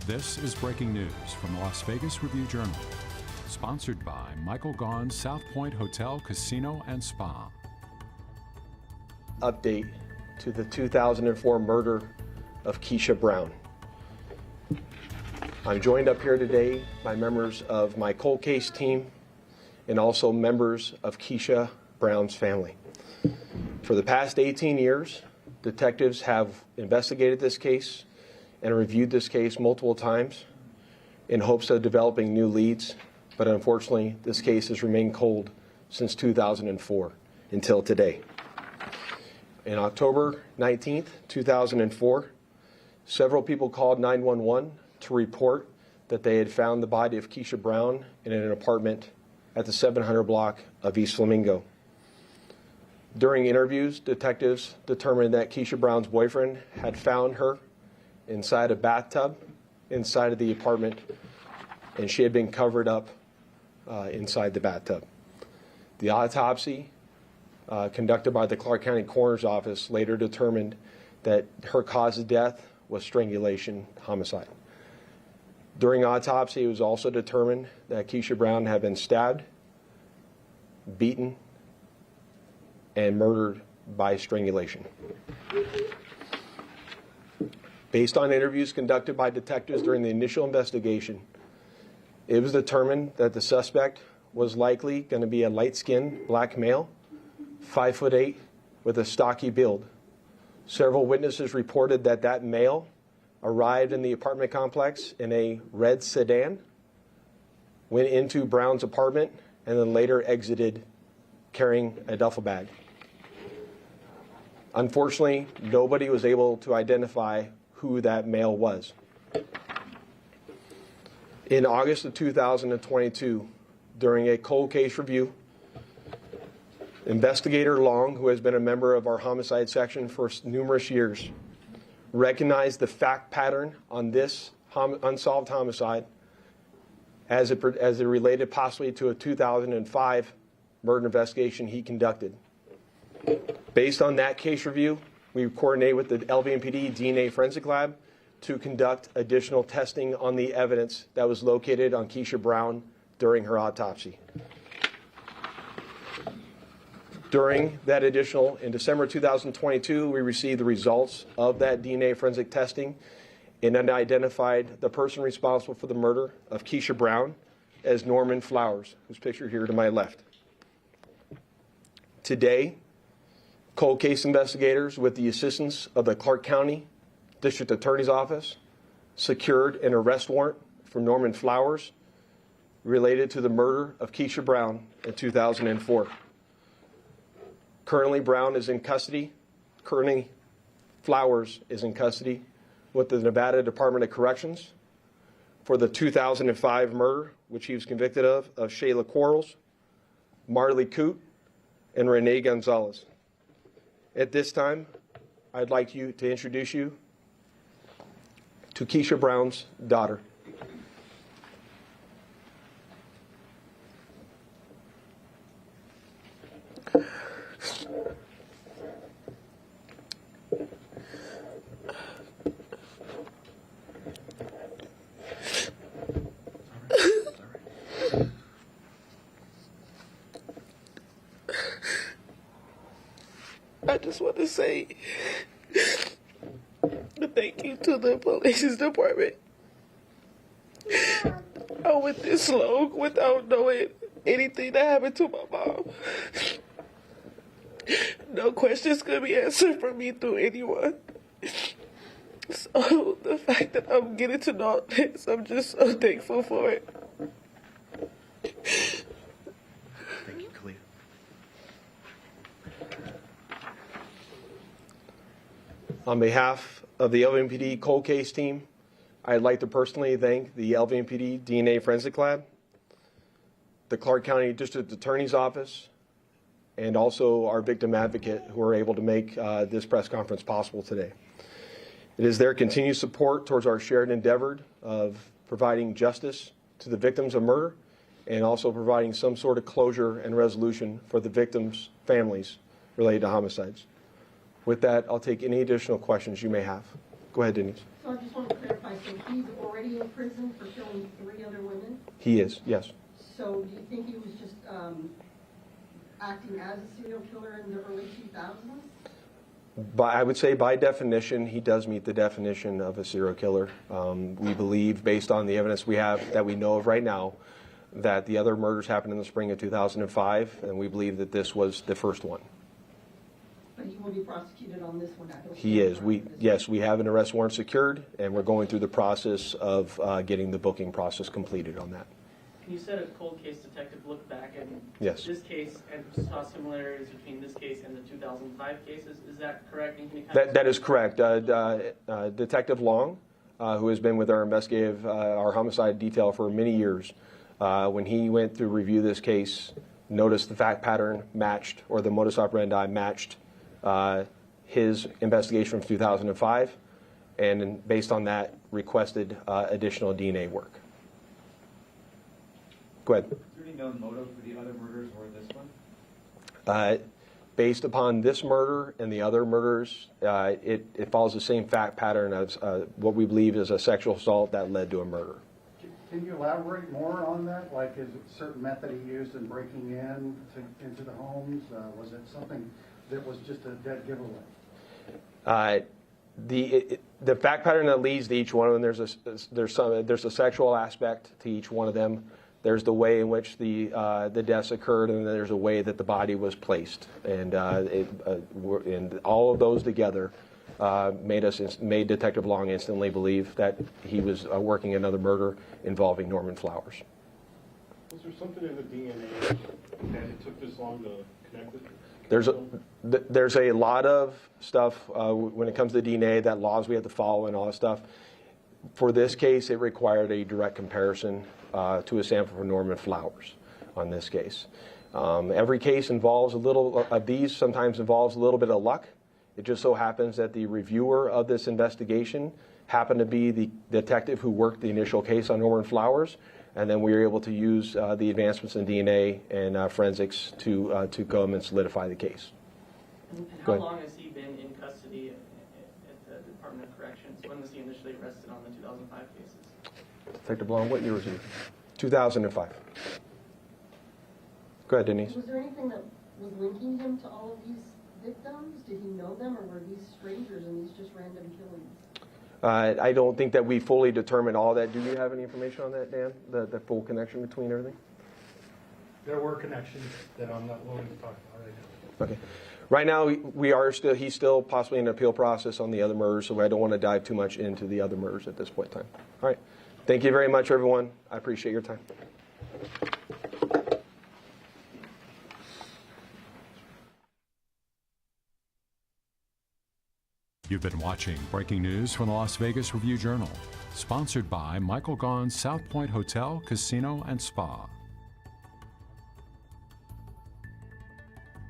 This is breaking news from the Las Vegas Review-Journal, sponsored by Michael Gaughan's South Point Hotel, Casino, and Spa. Update to the 2004 murder of Keisha Brown. I'm joined up here today by members of my cold case team and also members of Keisha Brown's family. For the past 18 years, detectives have investigated this case and reviewed this case multiple times in hopes of developing new leads, but unfortunately, this case has remained cold since 2004 until today. On October 19th, 2004, several people called 911 to report that they had found the body of Keisha Brown in an apartment at the 700 block of East Flamingo. During interviews, detectives determined that Keisha Brown's boyfriend had found her inside a bathtub inside of the apartment, and she had been covered up inside the bathtub. The autopsy conducted by the Clark County Coroner's Office later determined that her cause of death was strangulation homicide. During autopsy, it was also determined that Keisha Brown had been stabbed, beaten, and murdered by strangulation. Based on interviews conducted by detectives during the initial investigation, it was determined that the suspect was likely going to be a light-skinned black male, 5'8", with a stocky build. Several witnesses reported that that male arrived in the apartment complex in a red sedan, went into Brown's apartment, and then later exited carrying a duffel bag. Unfortunately, nobody was able to identify who that male was. In August of 2022, during a cold case review, Investigator Long, who has been a member of our homicide section for numerous years, recognized the fact pattern on this unsolved homicide as it related possibly to a 2005 murder investigation he conducted. Based on that case review, we coordinated with the LVMPD DNA Forensic Lab to conduct additional testing on the evidence that was located on Keisha Brown during her autopsy. During that in December 2022, we received the results of that DNA forensic testing and then identified the person responsible for the murder of Keisha Brown as Norman Flowers, who's pictured here to my left. Today, cold case investigators, with the assistance of the Clark County District Attorney's Office, secured an arrest warrant for Norman Flowers related to the murder of Keisha Brown in 2004. Currently, Brown is in custody. Currently, Flowers is in custody with the Nevada Department of Corrections for the 2005 murder, which he was convicted of Shayla Quarles, Marley Coote, and Renee Gonzalez. At this time, I'd like to introduce you to Keisha Brown's daughter. I just want to say thank you to the police department. I went this long without knowing anything that happened to my mom. No questions could be answered for me through anyone. So the fact that I'm getting to know this, I'm just so thankful for it. Thank you, Kalia. On behalf of the LVMPD cold case team, I'd like to personally thank the LVMPD DNA Forensic Lab, the Clark County District Attorney's Office, and also our victim advocate who were able to make this press conference possible today. It is their continued support towards our shared endeavor of providing justice to the victims of murder and also providing some sort of closure and resolution for the victims' families related to homicides. With that, I'll take any additional questions you may have. Go ahead, Denise. So I just want to clarify, So he's already in prison for killing 3 other women? He is, yes. So do you think he was just acting as a serial killer in the early 2000s? I would say by definition, he does meet the definition of a serial killer. We believe, based on the evidence we have that we know of right now, that the other murders happened in the spring of 2005, and we believe that this was the first one. But he will be prosecuted on this one. He is. Yes, we have an arrest warrant secured, and we're going through the process of getting the booking process completed on that. You said a cold case detective looked back at Yes. this case and saw similarities between this case and the 2005 cases. Is that correct? And can you kind That is correct. Detective Long, who has been with our our homicide detail for many years, when he went to review this case, noticed the fact pattern matched, or the modus operandi matched his investigation from 2005, and based on that, requested additional DNA work. Go ahead. Is there any known motive for the other murders or this one? Based upon this murder and the other murders, it follows the same fact pattern as what we believe is a sexual assault that led to a murder. Can you elaborate more on that? Like, is it a certain method he used in breaking into the homes? Was it something that was just a dead giveaway? The fact pattern that leads to each one of them, there's a sexual aspect to each one of them. There's the way in which the deaths occurred, and then there's a way that the body was placed, and all of those together made Detective Long instantly believe that he was working another murder involving Norman Flowers. Was there something in the DNA that it took this long to connect it? There's a lot of stuff when it comes to DNA, that laws we have to follow and all that stuff. For this case, it required a direct comparison to a sample from Norman Flowers on this case. Every case involves a little of these, sometimes involves a little bit of luck. It just so happens that the reviewer of this investigation happened to be the detective who worked the initial case on Norman Flowers, and then we were able to use the advancements in DNA and forensics to come and solidify the case. And how long has he been in custody at the Department of Corrections? When was he initially arrested on the 2005 cases? Detective Long, what year was he? 2005. Go ahead, Denise. Was there anything that was linking him to all of these victims? Did he know them, or were these strangers and these just random killings? I don't think that we fully determined all that. Do you have any information on that, Dan? The full connection between everything? There were connections that I'm not willing to talk about right now. Okay. Right now, he's still possibly in an appeal process on the other murders, so I don't want to dive too much into the other murders at this point in time. All right. Thank you very much, everyone. I appreciate your time. You've been watching breaking news from the Las Vegas Review-Journal, sponsored by Michael Gaughan's South Point Hotel, Casino, and Spa.